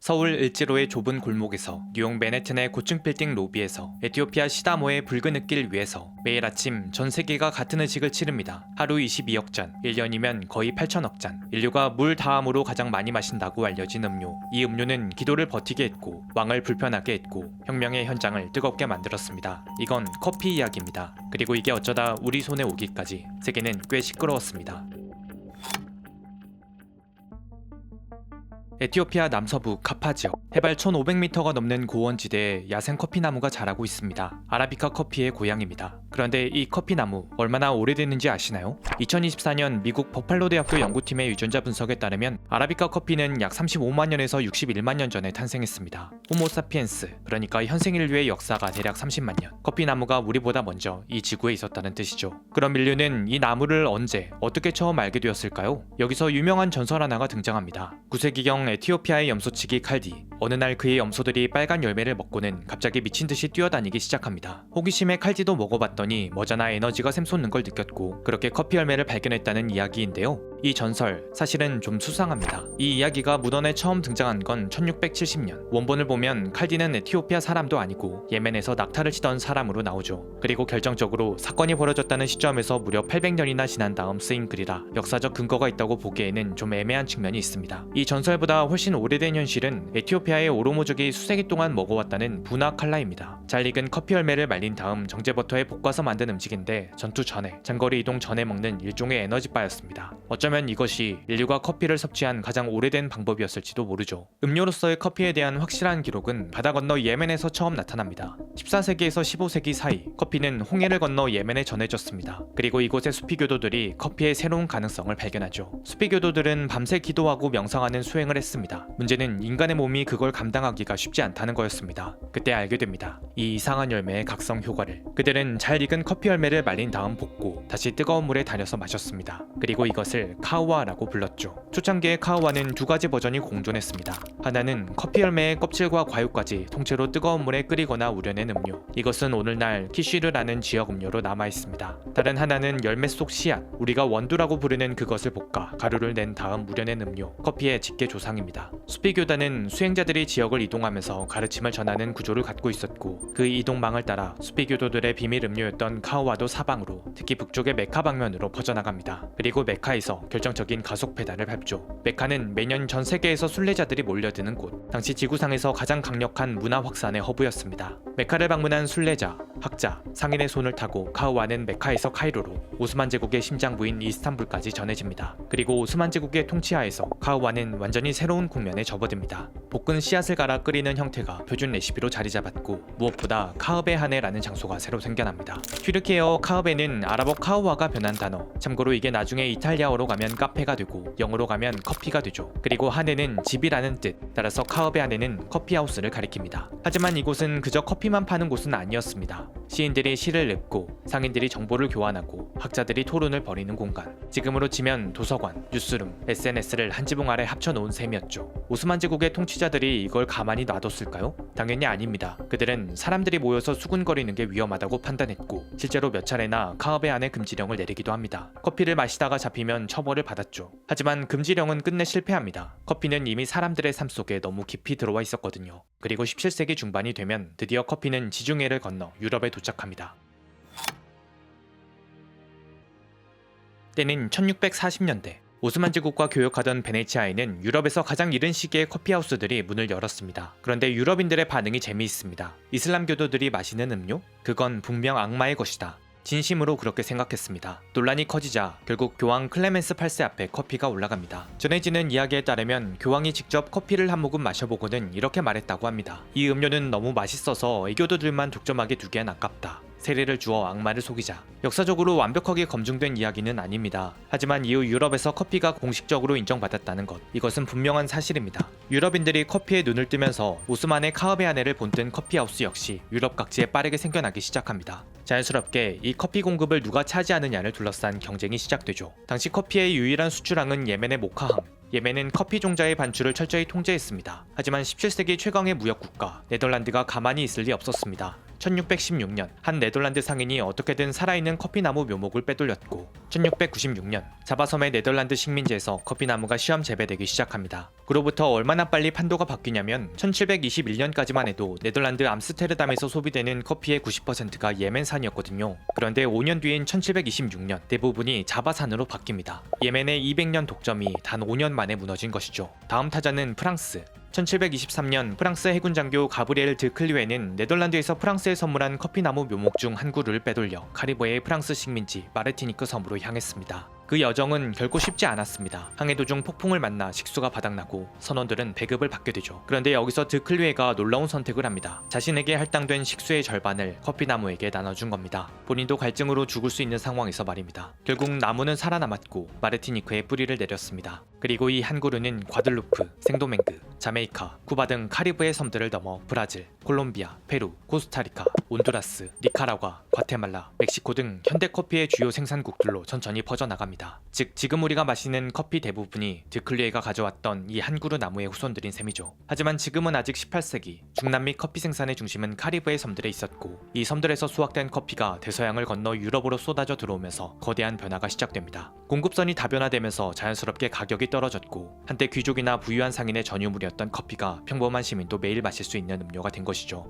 서울 을지로의 좁은 골목에서 뉴욕 맨해튼의 고층 빌딩 로비에서 에티오피아 시다모의 붉은 흙길 위에서 매일 아침 전 세계가 같은 의식을 치릅니다. 하루 22억 잔, 1년이면 거의 8천억 잔. 인류가 물 다음으로 가장 많이 마신다고 알려진 음료. 이 음료는 기도를 버티게 했고 왕을 불편하게 했고 혁명의 현장을 뜨겁게 만들었습니다. 이건 커피 이야기입니다. 그리고 이게 어쩌다 우리 손에 오기까지 세계는 꽤 시끄러웠습니다. 에티오피아 남서부 카파 지역 해발 1500m가 넘는 고원지대에 야생 커피나무가 자라고 있습니다. 아라비카 커피의 고향입니다. 그런데 이 커피나무 얼마나 오래됐는지 아시나요? 2024년 미국 버팔로 대학교 연구팀의 유전자 분석에 따르면 아라비카 커피는 약 35만 년에서 61만 년 전에 탄생했습니다. 호모사피엔스, 그러니까 현생 인류의 역사가 대략 30만 년. 커피나무가 우리보다 먼저 이 지구에 있었다는 뜻이죠. 그럼 인류는 이 나무를 언제, 어떻게 처음 알게 되었을까요? 여기서 유명한 전설 하나가 등장합니다. 9세기경 에티오피아의 염소치기 칼디. 어느 날 그의 염소들이 빨간 열매를 먹고는 갑자기 미친듯이 뛰어다니기 시작합니다. 호기심에 칼디도 먹어봤더니 머자나 에너지가 샘솟는 걸 느꼈고 그렇게 커피 열매를 발견했다는 이야기인데요. 이 전설 사실은 좀 수상합니다. 이 이야기가 문헌에 처음 등장한 건 1670년. 원본을 보면 칼디는 에티오피아 사람도 아니고 예멘에서 낙타를 치던 사람으로 나오죠. 그리고 결정적으로 사건이 벌어졌다는 시점에서 무려 800년이나 지난 다음 쓰인 글이라 역사적 근거가 있다고 보기에는 좀 애매한 측면이 있습니다. 이 전설보다 훨씬 오래된 현실은 에티오피아의 오로모족이 수세기 동안 먹어왔다는 부나 칼라입니다. 잘 익은 커피 열매를 말린 다음 정제버터에 볶아서 만든 음식인데 전투 전에, 장거리 이동 전에 먹는 일종의 에너지바였습니다. 어쩌면 이것이 인류가 커피를 섭취한 가장 오래된 방법이었을지도 모르죠. 음료로서의 커피에 대한 확실한 기록은 바다 건너 예멘에서 처음 나타납니다. 14세기에서 15세기 사이 커피는 홍해를 건너 예멘에 전해졌습니다. 그리고 이곳의 수피교도들이 커피의 새로운 가능성을 발견하죠. 수피교도들은 밤새 기도하고 명상하는 수행을 했습니다. 문제는 인간의 몸이 그걸 감당하기가 쉽지 않다는 거였습니다. 그때 알게 됩니다. 이 이상한 열매의 각성 효과를. 그들은 잘 익은 커피 열매를 말린 다음 볶고 다시 뜨거운 물에 달여서 마셨습니다. 그리고 이것을 카우아라고 불렀죠. 초창기의 카우아는 두 가지 버전이 공존했습니다. 하나는 커피 열매의 껍질과 과육까지 통째로 뜨거운 물에 끓이거나 우려낸 음료. 이것은 오늘날 키쉬르라는 지역 음료로 남아있습니다. 다른 하나는 열매 속 씨앗, 우리가 원두라고 부르는 그것을 볶아 가루를 낸 다음 우려낸 음료. 커피의 직계 조상입니다. 수피교단은 수행자들이 지역을 이동하면서 가르침을 전하는 구조를 갖고 있었고 그 이동망을 따라 수피교도들의 비밀 음료였던 카우아도 사방으로, 특히 북쪽의 메카 방면으로 퍼져나갑니다. 그리고 메카에서 결정적인 가속 페달을 밟죠. 메카는 매년 전 세계에서 순례자들이 몰려드는 곳, 당시 지구상에서 가장 강력한 문화 확산의 허브였습니다. 메카를 방문한 순례자, 학자, 상인의 손을 타고 카우아는 메카에서 카이로로 오스만 제국의 심장부인 이스탄불까지 전해집니다. 그리고 오스만 제국의 통치하에서 카우아는 완전히 새로운 국면에 접어듭니다. 볶은 씨앗을 갈아 끓이는 형태가 표준 레시피로 자리 잡았고 무엇보다 카흐베하네라는 장소가 새로 생겨납니다. 튀르키예어 카흐베는 아랍어 카우아가 변한 단어. 참고로 이게 나중에 이탈리아어로 가면 카페가 되고 영어로 가면 커피가 되죠. 그리고 하네는 집이라는 뜻. 따라서 카흐베하네는 커피하우스를 가리킵니다. 하지만 이곳은 그저 커피만 파는 곳은 아니었습니다. 시인들이 시를 읊고 상인들이 정보를 교환하고 학자들이 토론을 벌이는 공간. 지금으로 치면 도서관, 뉴스룸, SNS를 한 지붕 아래 합쳐놓은 셈이었죠. 오스만 제국의 통치자들이 이걸 가만히 놔뒀을까요? 당연히 아닙니다. 그들은 사람들이 모여서 수군거리는 게 위험하다고 판단했고 실제로 몇 차례나 카흐베하네 금지령을 내리기도 합니다. 커피를 마시다가 잡히면 처벌을 받았죠. 하지만 금지령은 끝내 실패합니다. 커피는 이미 사람들의 삶 속에 너무 깊이 들어와 있었거든요. 그리고 17세기 중반이 되면 드디어 커피는 지중해를 건너 유럽에 도착합니다. 때는 1640년대. 오스만 제국과 교역하던 베네치아에는 유럽에서 가장 이른 시기에 커피하우스들이 문을 열었습니다. 그런데 유럽인들의 반응이 재미있습니다. 이슬람 교도들이 마시는 음료? 그건 분명 악마의 것이다. 진심으로 그렇게 생각했습니다. 논란이 커지자 결국 교황 클레멘스 8세 앞에 커피가 올라갑니다. 전해지는 이야기에 따르면 교황이 직접 커피를 한 모금 마셔보고는 이렇게 말했다고 합니다. 이 음료는 너무 맛있어서 애교도들만 독점하게 두기엔 아깝다. 세례를 주어 악마를 속이자. 역사적으로 완벽하게 검증된 이야기는 아닙니다. 하지만 이후 유럽에서 커피가 공식적으로 인정받았다는 것, 이것은 분명한 사실입니다. 유럽인들이 커피에 눈을 뜨면서 오스만의 카흐베하네를 본뜬 커피하우스 역시 유럽 각지에 빠르게 생겨나기 시작합니다. 자연스럽게 이 커피 공급을 누가 차지하느냐를 둘러싼 경쟁이 시작되죠. 당시 커피의 유일한 수출항은 예멘의 모카항. 예멘은 커피 종자의 반출을 철저히 통제했습니다. 하지만 17세기 최강의 무역국가 네덜란드가 가만히 있을 리 없었습니다. 1616년 한 네덜란드 상인이 어떻게든 살아있는 커피나무 묘목을 빼돌렸고 1696년 자바섬의 네덜란드 식민지에서 커피나무가 시험 재배되기 시작합니다. 그로부터 얼마나 빨리 판도가 바뀌냐면 1721년까지만 해도 네덜란드 암스테르담에서 소비되는 커피의 90%가 예멘산이었거든요. 그런데 5년 뒤인 1726년 대부분이 자바산으로 바뀝니다. 예멘의 200년 독점이 단 5년 만에 무너진 것이죠. 다음 타자는 프랑스. 1723년 프랑스 해군 장교 가브리엘 드 클류에는 네덜란드에서 프랑스에 선물한 커피나무 묘목 중 한 그루를 빼돌려 카리브해의 프랑스 식민지 마르티니크 섬으로 향했습니다. 그 여정은 결코 쉽지 않았습니다. 항해 도중 폭풍을 만나 식수가 바닥나고 선원들은 배급을 받게 되죠. 그런데 여기서 드 클류에가 놀라운 선택을 합니다. 자신에게 할당된 식수의 절반을 커피나무에게 나눠준 겁니다. 본인도 갈증으로 죽을 수 있는 상황에서 말입니다. 결국 나무는 살아남았고 마르티니크에 뿌리를 내렸습니다. 그리고 이 한 그루는 과들루프, 생도맹그, 자메이카, 쿠바 등 카리브해 섬들을 넘어 브라질, 콜롬비아, 페루, 코스타리카, 온두라스, 니카라과, 과테말라, 멕시코 등 현대 커피의 주요 생산국들로 천천히 퍼져나갑니다. 즉 지금 우리가 마시는 커피 대부분이 드클리에가 가져왔던 이 한 그루 나무의 후손들인 셈이죠. 하지만 지금은 아직 18세기 중남미 커피 생산의 중심은 카리브해 섬들에 있었고 이 섬들에서 수확된 커피가 대서양을 건너 유럽으로 쏟아져 들어오면서 거대한 변화가 시작됩니다. 공급선이 다변화되면서 자연스럽게 가격이 떨어졌고 한때 귀족이나 부유한 상인의 전유물이었던 커피가 평범한 시민도 매일 마실 수 있는 음료가 된 것이죠.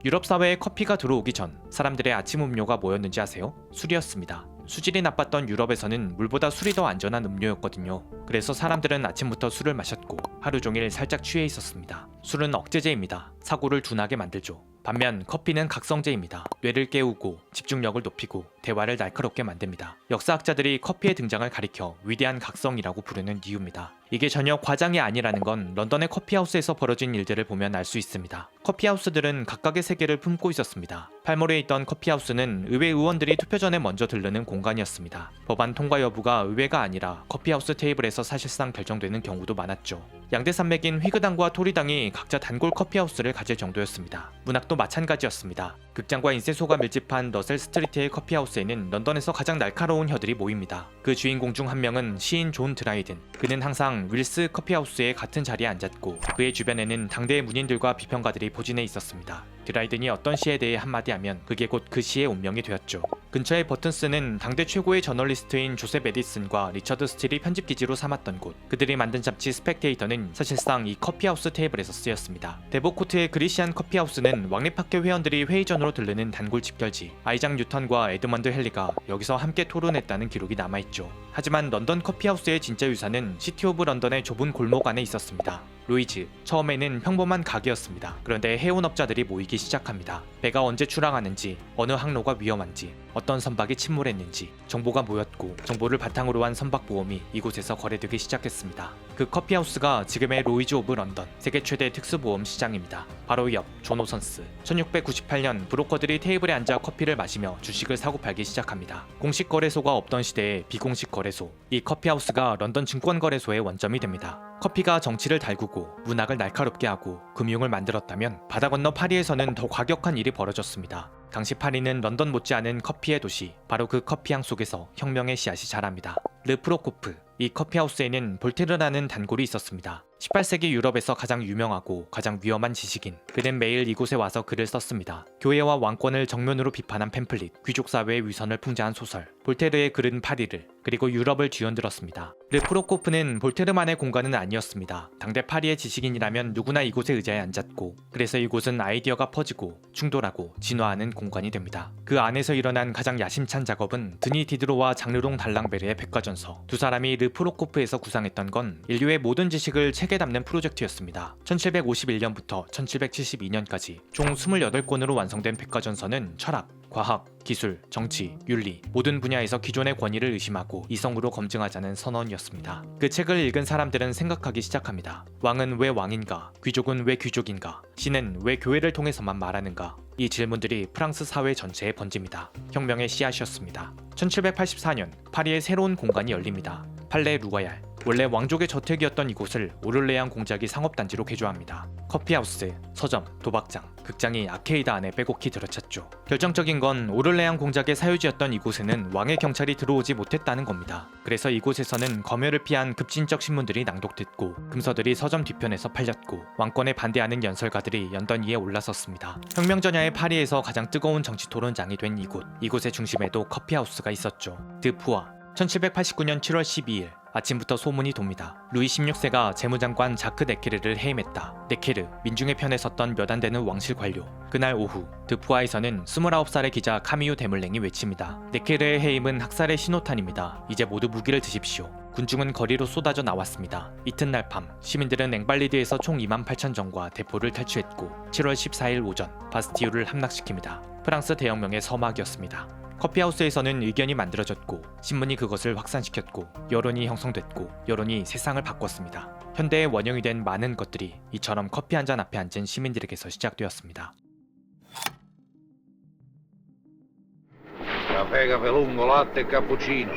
유럽 사회에 커피가 들어오기 전 사람들의 아침 음료가 뭐였는지 아세요? 술이었습니다. 수질이 나빴던 유럽에서는 물보다 술이 더 안전한 음료였거든요. 그래서 사람들은 아침부터 술을 마셨고 하루 종일 살짝 취해 있었습니다. 술은 억제제입니다. 사고를 둔하게 만들죠. 반면 커피는 각성제입니다. 뇌를 깨우고 집중력을 높이고 대화를 날카롭게 만듭니다. 역사학자들이 커피의 등장을 가리켜 위대한 각성이라고 부르는 이유입니다. 이게 전혀 과장이 아니라는 건 런던의 커피하우스에서 벌어진 일들을 보면 알 수 있습니다. 커피하우스들은 각각의 세계를 품고 있었습니다. 팔몰에 있던 커피하우스는 의회 의원들이 투표 전에 먼저 들르는 공간이었습니다. 법안 통과 여부가 의회가 아니라 커피하우스 테이블에서 사실상 결정되는 경우도 많았죠. 양대 산맥인 휘그당과 토리당이 각자 단골 커피하우스를 가질 정도였습니다. 문학도 마찬가지였습니다. 극장과 인쇄소가 밀집한 러셀 스트리트의 커피하우스에는 런던에서 가장 날카로운 혀들이 모입니다. 그 주인공 중 한 명은 시인 존 드라이든. 그는 항상 윌스 커피하우스의 같은 자리에 앉았고 그의 주변에는 당대의 문인들과 비평가들이 포진해 있었습니다. 드라이든이 어떤 시에 대해 한마디 하면 그게 곧 그 시의 운명이 되었죠. 근처의 버튼스는 당대 최고의 저널리스트인 조셉 에디슨과 리처드 스틸이 편집기지로 삼았던 곳. 그들이 만든 잡지 스펙테이터는 사실상 이 커피하우스 테이블에서 쓰였습니다. 데보코트의 그리시안 커피하우스는 왕립학교 회원들이 회의 전으로 들르는 단골 집결지. 아이작 뉴턴과 에드먼드 헨리가 여기서 함께 토론했다는 기록이 남아있죠. 하지만 런던 커피하우스의 진짜 유산은 시티 오브 런던의 좁은 골목 안에 있었습니다. 로이즈, 처음에는 평범한 가게였습니다. 그런데 해운업자들이 모이기 시작합니다. 배가 언제 출항하는지, 어느 항로가 위험한지, 어떤 선박이 침몰했는지 정보가 모였고 정보를 바탕으로 한 선박보험이 이곳에서 거래되기 시작했습니다. 그 커피하우스가 지금의 로이즈 오브 런던, 세계 최대 특수보험 시장입니다. 바로 옆 존 오선스. 1698년 브로커들이 테이블에 앉아 커피를 마시며 주식을 사고 팔기 시작합니다. 공식 거래소가 없던 시대의 비공식 거래소. 이 커피하우스가 런던 증권거래소의 원점이 됩니다. 커피가 정치를 달구고 문학을 날카롭게 하고 금융을 만들었다면 바다 건너 파리에서는 더 과격한 일이 벌어졌습니다. 당시 파리는 런던 못지않은 커피의 도시, 바로 그 커피향 속에서 혁명의 씨앗이 자랍니다. 르 프로코프. 이 커피하우스에는 볼테르라는 단골이 있었습니다. 18세기 유럽에서 가장 유명하고 가장 위험한 지식인. 그는 매일 이곳에 와서 글을 썼습니다. 교회와 왕권을 정면으로 비판한 팸플릿, 귀족사회의 위선을 풍자한 소설, 볼테르의 글은 파리를, 그리고 유럽을 뒤흔들었습니다. 르 프로코프는 볼테르만의 공간은 아니었습니다. 당대 파리의 지식인이라면 누구나 이곳에 의자에 앉았고, 그래서 이곳은 아이디어가 퍼지고 충돌하고 진화하는 공간이 됩니다. 그 안에서 일어난 가장 야심찬 작업은 드니 디드로와 장르롱 달랑베르의 백과전서. 두 사람이 르 프로코프에서 구상했던 건 인류의 모든 지식을 책에 담는 프로젝트였습니다. 1751년부터 1772년까지 총 28권으로 완성된 백과전서는 철학, 과학, 기술, 정치, 윤리 모든 분야에서 기존의 권위를 의심하고 이성으로 검증하자는 선언이었습니다. 그 책을 읽은 사람들은 생각하기 시작합니다. 왕은 왜 왕인가? 귀족은 왜 귀족인가? 신은 왜 교회를 통해서만 말하는가? 이 질문들이 프랑스 사회 전체에 번집니다. 혁명의 씨앗이었습니다. 1784년 파리의 새로운 공간이 열립니다. 팔레 루가얄. 원래 왕족의 저택이었던 이곳을 오를레앙 공작이 상업단지로 개조합니다. 커피하우스, 서점, 도박장, 극장이 아케이드 안에 빼곡히 들어찼죠. 결정적인 건 오를레앙 공작의 사유지였던 이곳에는 왕의 경찰이 들어오지 못했다는 겁니다. 그래서 이곳에서는 검열을 피한 급진적 신문들이 낭독됐고 금서들이 서점 뒤편에서 팔렸고 왕권에 반대하는 연설가들이 연단위에 올라섰습니다. 혁명 전야의 파리에서 가장 뜨거운 정치 토론장이 된 이곳의 중심에도 커피하우스가 있었죠. 드푸아 1789년 7월 12일 아침부터 소문이 돕니다. 루이 16세가 재무장관 자크 네케르를 해임했다. 네케르, 민중의 편에 섰던 몇 안 되는 왕실 관료. 그날 오후 드푸아에서는 29살의 기자 카미유 데물랭이 외칩니다. 네케르의 해임은 학살의 신호탄입니다. 이제 모두 무기를 드십시오. 군중은 거리로 쏟아져 나왔습니다. 이튿날 밤 시민들은 앵발리드에서 총 28,000정과 대포를 탈취했고 7월 14일 오전 바스티유를 함락시킵니다. 프랑스 대혁명의 서막이었습니다. 커피하우스에서는 의견이 만들어졌고 신문이 그것을 확산시켰고 여론이 형성됐고 여론이 세상을 바꿨습니다. 현대의 원형이 된 많은 것들이 이처럼 커피 한 잔 앞에 앉은 시민들에게서 시작되었습니다.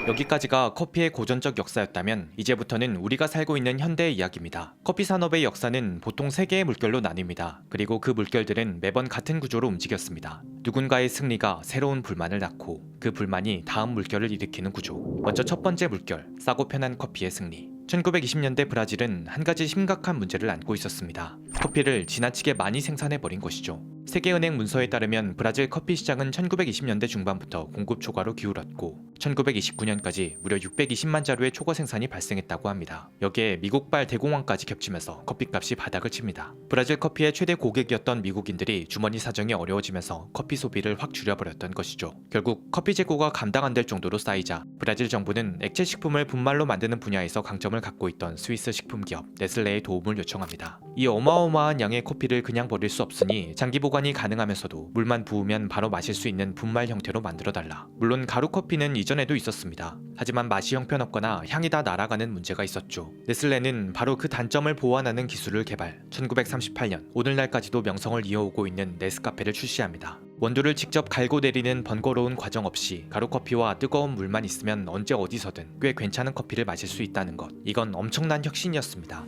여기까지가 커피의 고전적 역사였다면 이제부터는 우리가 살고 있는 현대의 이야기입니다. 커피 산업의 역사는 보통 3개의 물결로 나뉩니다. 그리고 그 물결들은 매번 같은 구조로 움직였습니다. 누군가의 승리가 새로운 불만을 낳고 그 불만이 다음 물결을 일으키는 구조. 먼저 첫 번째 물결, 싸고 편한 커피의 승리. 1920년대 브라질은 한 가지 심각한 문제를 안고 있었습니다. 커피를 지나치게 많이 생산해버린 것이죠. 세계은행 문서에 따르면 브라질 커피 시장은 1920년대 중반부터 공급 초과로 기울었고 1929년까지 무려 620만 자루의 초과 생산이 발생했다고 합니다. 여기에 미국발 대공황까지 겹치면서 커피값이 바닥을 칩니다. 브라질 커피의 최대 고객이었던 미국인들이 주머니 사정이 어려워지면서 커피 소비를 확 줄여버렸던 것이죠. 결국 커피 재고가 감당 안 될 정도로 쌓이자 브라질 정부는 액체 식품을 분말로 만드는 분야에서 강점을 갖고 있던 스위스 식품기업 네슬레의 도움을 요청합니다. 이 어마어마한 양의 커피를 그냥 버릴 수 없으니 장기 보관이 가능하면서도 물만 부으면 바로 마실 수 있는 분말 형태로 만들어달라. 물론 가루 커피는 이전에도 있었습니다. 하지만 맛이 형편없거나 향이 다 날아가는 문제가 있었죠. 네슬레는 바로 그 단점을 보완하는 기술을 개발, 1938년 오늘날까지도 명성을 이어오고 있는 네스카페를 출시합니다. 원두를 직접 갈고 내리는 번거로운 과정 없이 가루커피와 뜨거운 물만 있으면 언제 어디서든 꽤 괜찮은 커피를 마실 수 있다는 것. 이건 엄청난 혁신이었습니다.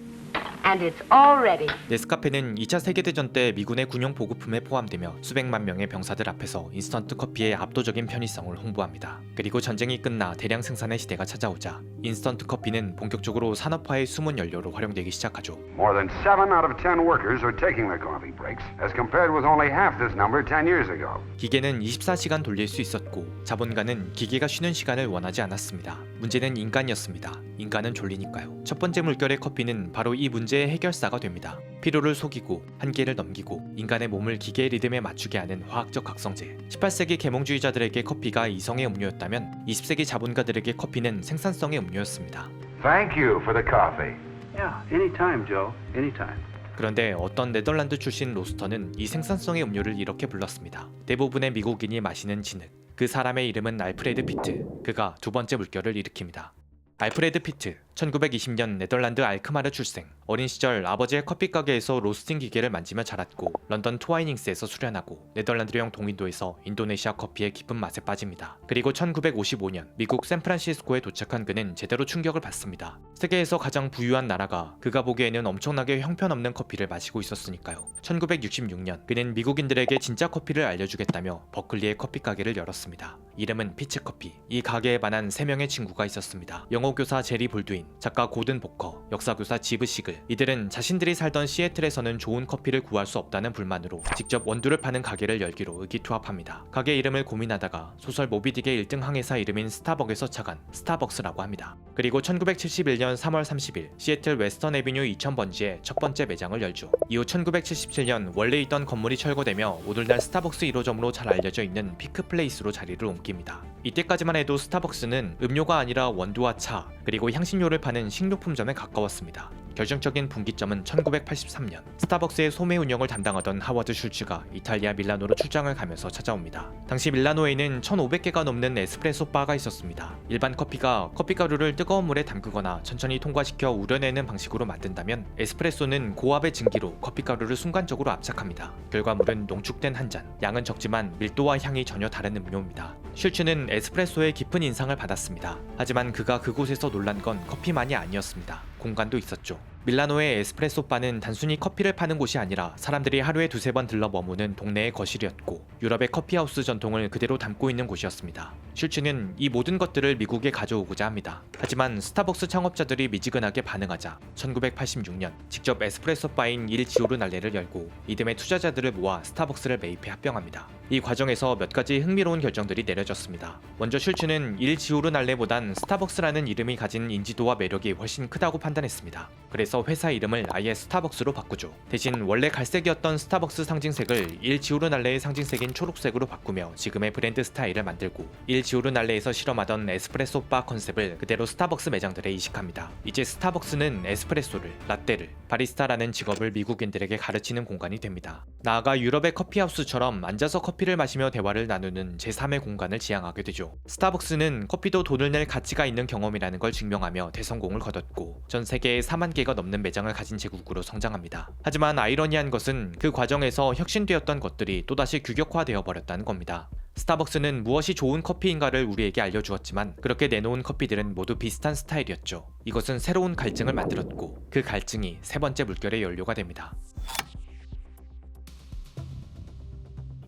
And it's all ready. 네스카페는 2차 세계대전 때 미군의 군용 보급품에 포함되며 수백만 명의 병사들 앞에서 인스턴트 커피의 압도적인 편의성을 홍보합니다. 그리고 전쟁이 끝나 대량 생산의 시대가 찾아오자 인스턴트 커피는 본격적으로 산업화의 숨은 연료로 활용되기 시작하죠. More than 7 out of 10 workers are taking their coffee breaks, as compared with only half this number 10 years ago. 기계는 24시간 돌릴 수 있었고 자본가는 기계가 쉬는 시간을 원하지 않았습니다. 문제는 인간이었습니다. 인간은 졸리니까요. 첫 번째 물결의 커피는 바로 이 문제의 해결사가 됩니다. 피로를 속이고 한계를 넘기고 인간의 몸을 기계의 리듬에 맞추게 하는 화학적 각성제. 18세기 계몽주의자들에게 커피가 이성의 음료였다면 20세기 자본가들에게 커피는 생산성의 음료였습니다. Thank you for the coffee. Yeah, anytime, Joe. Anytime. 그런데 어떤 네덜란드 출신 로스터는 이 생산성의 음료를 이렇게 불렀습니다. 대부분의 미국인이 마시는 진흙. 그 사람의 이름은 알프레드 피트. 그가 두 번째 물결을 일으킵니다. 알프레드 피트, 1920년 네덜란드 알크마르 출생. 어린 시절 아버지의 커피 가게에서 로스팅 기계를 만지며 자랐고 런던 트와이닝스에서 수련하고 네덜란드령 동인도에서 인도네시아 커피의 깊은 맛에 빠집니다. 그리고 1955년 미국 샌프란시스코에 도착한 그는 제대로 충격을 받습니다. 세계에서 가장 부유한 나라가 그가 보기에는 엄청나게 형편없는 커피를 마시고 있었으니까요. 1966년 그는 미국인들에게 진짜 커피를 알려주겠다며 버클리의 커피 가게를 열었습니다. 이름은 피츠커피. 이 가게에 반한 3명의 친구가 있었습니다. 영어교사 제리 볼드윈, 작가 고든 보커, 역사교사 지브 시글. 이들은 자신들이 살던 시애틀에서는 좋은 커피를 구할 수 없다는 불만으로 직접 원두를 파는 가게를 열기로 의기투합합니다. 가게 이름을 고민하다가 소설 모비딕의 1등 항해사 이름인 스타벅에서 착안 스타벅스라고 합니다. 그리고 1971년 3월 30일 시애틀 웨스턴 애비뉴 2000번지에 첫 번째 매장을 열죠. 이후 1977년 원래 있던 건물이 철거되며 오늘날 스타벅스 1호점으로 잘 알려져 있는 피크플레이스로 자리를 옮깁니다. 이때까지만 해도 스타벅스는 음료가 아니라 원두와 차, 그리고 향신료를 파는 식료품점에 가까웠습니다. 결정적인 분기점은 1983년. 스타벅스의 소매 운영을 담당하던 하워드 슐츠가 이탈리아 밀라노로 출장을 가면서 찾아옵니다. 당시 밀라노에는 1,500개가 넘는 에스프레소 바가 있었습니다. 일반 커피가 커피가루를 뜨거운 물에 담그거나 천천히 통과시켜 우려내는 방식으로 만든다면 에스프레소는 고압의 증기로 커피가루를 순간적으로 압착합니다. 결과물은 농축된 한 잔, 양은 적지만 밀도와 향이 전혀 다른 음료입니다. 슐츠는 에스프레소에 깊은 인상을 받았습니다. 하지만 그가 그곳에서 놀란 건 커피만이 아니었습니다. 공간도 있었죠. 밀라노의 에스프레소 바는 단순히 커피를 파는 곳이 아니라 사람들이 하루에 두세 번 들러 머무는 동네의 거실이었고 유럽의 커피하우스 전통을 그대로 담고 있는 곳이었습니다. 슐츠는 이 모든 것들을 미국에 가져오고자 합니다. 하지만 스타벅스 창업자들이 미지근하게 반응하자 1986년 직접 에스프레소 바인 일 지오르날레를 열고 이듬해 투자자들을 모아 스타벅스를 매입해 합병합니다. 이 과정에서 몇 가지 흥미로운 결정들이 내려졌습니다. 먼저 슐츠는 일 지오르날레보단 스타벅스라는 이름이 가진 인지도와 매력이 훨씬 크다고 판단했습니다. 그래서 회사 이름을 아예 스타벅스로 바꾸죠. 대신 원래 갈색이었던 스타벅스 상징색을 일 지오르날레의 상징색인 초록색으로 바꾸며 지금의 브랜드 스타일을 만들고 일 지오르날레에서 실험하던 에스프레소 바 컨셉을 그대로 스타벅스 매장들에 이식합니다. 이제 스타벅스는 에스프레소를, 라떼를, 바리스타라는 직업을 미국인들에게 가르치는 공간이 됩니다. 나아가 유럽의 커피하우스처럼 앉아서 커피를 마시며 대화를 나누는 제3의 공간을 지향하게 되죠. 스타벅스는 커피도 돈을 낼 가치가 있는 경험이라는 걸 증명하며 대성공을 거뒀고 전 세계에 4만 개가 넘는 매장을 가진 제국으로 성장합니다. 하지만 아이러니한 것은 그 과정에서 혁신되었던 것들이 또다시 규격화되어 버렸다는 겁니다. 스타벅스는 무엇이 좋은 커피인가를 우리에게 알려주었지만 그렇게 내놓은 커피들은 모두 비슷한 스타일이었죠. 이것은 새로운 갈증을 만들었고 그 갈증이 세 번째 물결의 연료가 됩니다.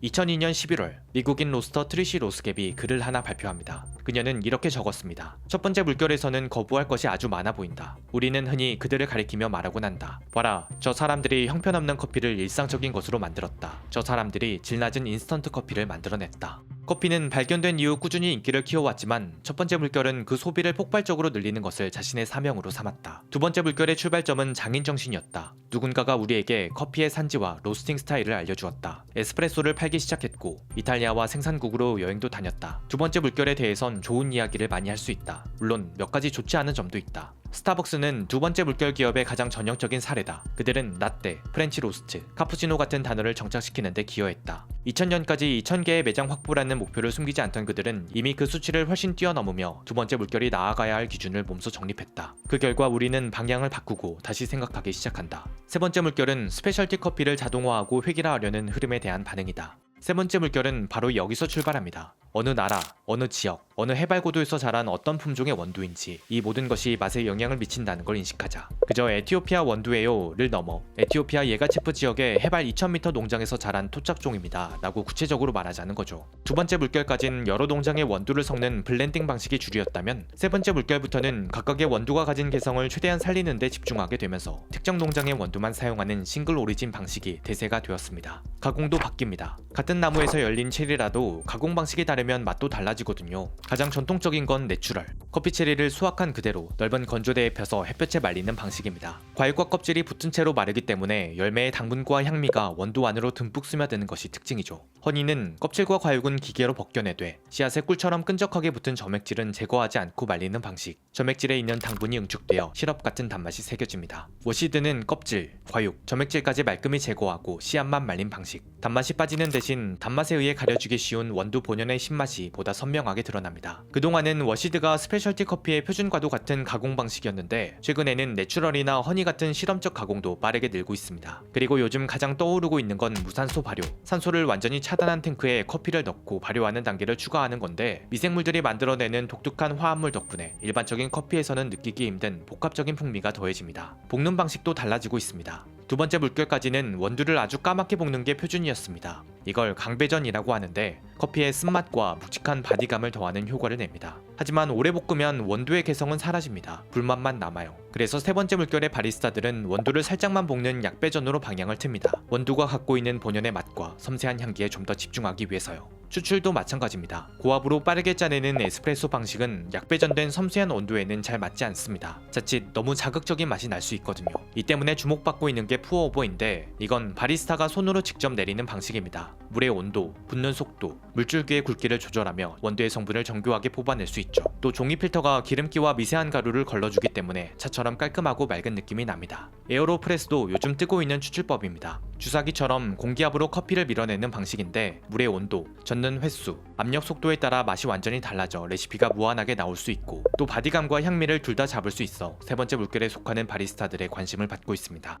2002년 11월 미국인 로스터 트리시 로스갭이 글을 하나 발표합니다. 그녀는 이렇게 적었습니다. 첫 번째 물결에서는 거부할 것이 아주 많아 보인다. 우리는 흔히 그들을 가리키며 말하곤 한다. 봐라, 저 사람들이 형편없는 커피를 일상적인 것으로 만들었다. 저 사람들이 질 낮은 인스턴트 커피를 만들어냈다. 커피는 발견된 이후 꾸준히 인기를 키워왔지만 첫 번째 물결은 그 소비를 폭발적으로 늘리는 것을 자신의 사명으로 삼았다. 두 번째 물결의 출발점은 장인정신이었다. 누군가가 우리에게 커피의 산지와 로스팅 스타일을 알려주었다. 에스프레소를 팔기 시작했고 이탈리아와 생산국으로 여행도 다녔다. 두 번째 물결에 대해선 좋은 이야기를 많이 할 수 있다. 물론 몇 가지 좋지 않은 점도 있다. 스타벅스는 두 번째 물결 기업의 가장 전형적인 사례다. 그들은 라떼, 프렌치 로스트, 카푸치노 같은 단어를 정착시키는 데 기여했다. 2000년까지 2000개의 매장 확보라는 목표를 숨기지 않던 그들은 이미 그 수치를 훨씬 뛰어넘으며 두 번째 물결이 나아가야 할 기준을 몸소 정립했다. 그 결과 우리는 방향을 바꾸고 다시 생각하기 시작한다. 세 번째 물결은 스페셜티 커피를 자동화하고 획일화하려는 흐름에 대한 반응이다. 세 번째 물결은 바로 여기서 출발합니다. 어느 나라, 어느 지역, 어느 해발고도에서 자란 어떤 품종의 원두인지 이 모든 것이 맛에 영향을 미친다는 걸 인식하자. 그저 에티오피아 원두예요를 넘어 에티오피아 예가체프 지역의 해발 2000m 농장에서 자란 토착종입니다 라고 구체적으로 말하자는 거죠. 두 번째 물결까진 여러 농장의 원두를 섞는 블렌딩 방식이 주류였다면 세 번째 물결부터는 각각의 원두가 가진 개성을 최대한 살리는 데 집중하게 되면서 특정 농장의 원두만 사용하는 싱글 오리진 방식이 대세가 되었습니다. 가공도 바뀝니다. 같은 나무에서 열린 체리라도 가공 방식이 다르면 맛도 달라지거든요. 가장 전통적인 건 내추럴. 커피 체리를 수확한 그대로 넓은 건조대에 펴서 햇볕에 말리는 방식입니다. 과육과 껍질이 붙은 채로 마르기 때문에 열매의 당분과 향미가 원두 안으로 듬뿍 스며드는 것이 특징이죠. 허니는 껍질과 과육은 기계로 벗겨내되 씨앗의 꿀처럼 끈적하게 붙은 점액질은 제거하지 않고 말리는 방식. 점액질에 있는 당분이 응축되어 시럽 같은 단맛이 새겨집니다. 워시드는 껍질, 과육, 점액질까지 말끔히 제거하고 씨앗만 말린 방식. 단맛이 빠지는 대신 단맛에 의해 가려지기 쉬운 원두 본연의 신맛이 보다 선명하게 드러납니다. 그동안은 워시드가 스페셜티 커피의 표준과도 같은 가공 방식이었는데 최근에는 내추럴이나 허니 같은 실험적 가공도 빠르게 늘고 있습니다. 그리고 요즘 가장 떠오르고 있는 건 무산소 발효. 산소를 완전히 차단한 탱크에 커피를 넣고 발효하는 단계를 추가하는 건데 미생물들이 만들어내는 독특한 화합물 덕분에 일반적인 커피에서는 느끼기 힘든 복합적인 풍미가 더해집니다. 볶는 방식도 달라지고 있습니다. 두 번째 물결까지는 원두를 아주 까맣게 볶는 게 표준이었습니다. 이걸 강배전이라고 하는데 커피의 쓴맛과 묵직한 바디감을 더하는 효과를 냅니다. 하지만 오래 볶으면 원두의 개성은 사라집니다. 불맛만 남아요. 그래서 세 번째 물결의 바리스타들은 원두를 살짝만 볶는 약배전으로 방향을 틉니다. 원두가 갖고 있는 본연의 맛과 섬세한 향기에 좀 더 집중하기 위해서요. 추출도 마찬가지입니다. 고압으로 빠르게 짜내는 에스프레소 방식은 약배전된 섬세한 온도에는 잘 맞지 않습니다. 자칫 너무 자극적인 맛이 날 수 있거든요. 이 때문에 주목받고 있는 게 푸어오버인데 이건 바리스타가 손으로 직접 내리는 방식입니다. 물의 온도, 붓는 속도, 물줄기의 굵기를 조절하며 원두의 성분을 정교하게 뽑아낼 수 있죠. 또 종이 필터가 기름기와 미세한 가루를 걸러주기 때문에 차처럼 깔끔하고 맑은 느낌이 납니다. 에어로프레스도 요즘 뜨고 있는 추출법입니다. 주사기처럼 공기압으로 커피를 밀어내는 방식인데 물의 온도, 젓는 횟수, 압력 속도에 따라 맛이 완전히 달라져 레시피가 무한하게 나올 수 있고 또 바디감과 향미를 둘 다 잡을 수 있어 세 번째 물결에 속하는 바리스타들의 관심을 받고 있습니다.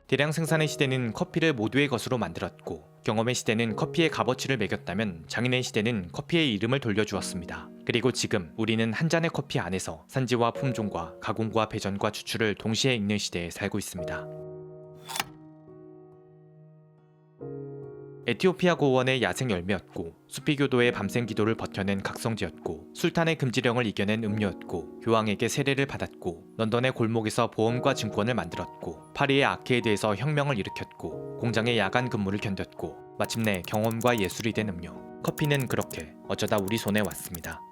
대량 생산의 시대는 커피를 모두의 것으로 만들었고 경험의 시대는 커피의 값어치를 매겼다면 장인의 시대는 커피의 이름을 돌려주었습니다. 그리고 지금 우리는 한 잔의 커피 안에서 산지와 품종과 가공과 배전과 추출을 동시에 읽는 시대에 살고 있습니다. 에티오피아 고원의 야생 열매였고 수피교도의 밤샘 기도를 버텨낸 각성지였고 술탄의 금지령을 이겨낸 음료였고 교황에게 세례를 받았고 런던의 골목에서 보험과 증권을 만들었고 파리의 아케이드에서 혁명을 일으켰고 공장의 야간 근무를 견뎠고 마침내 경험과 예술이 된 음료. 커피는 그렇게 어쩌다 우리 손에 왔습니다.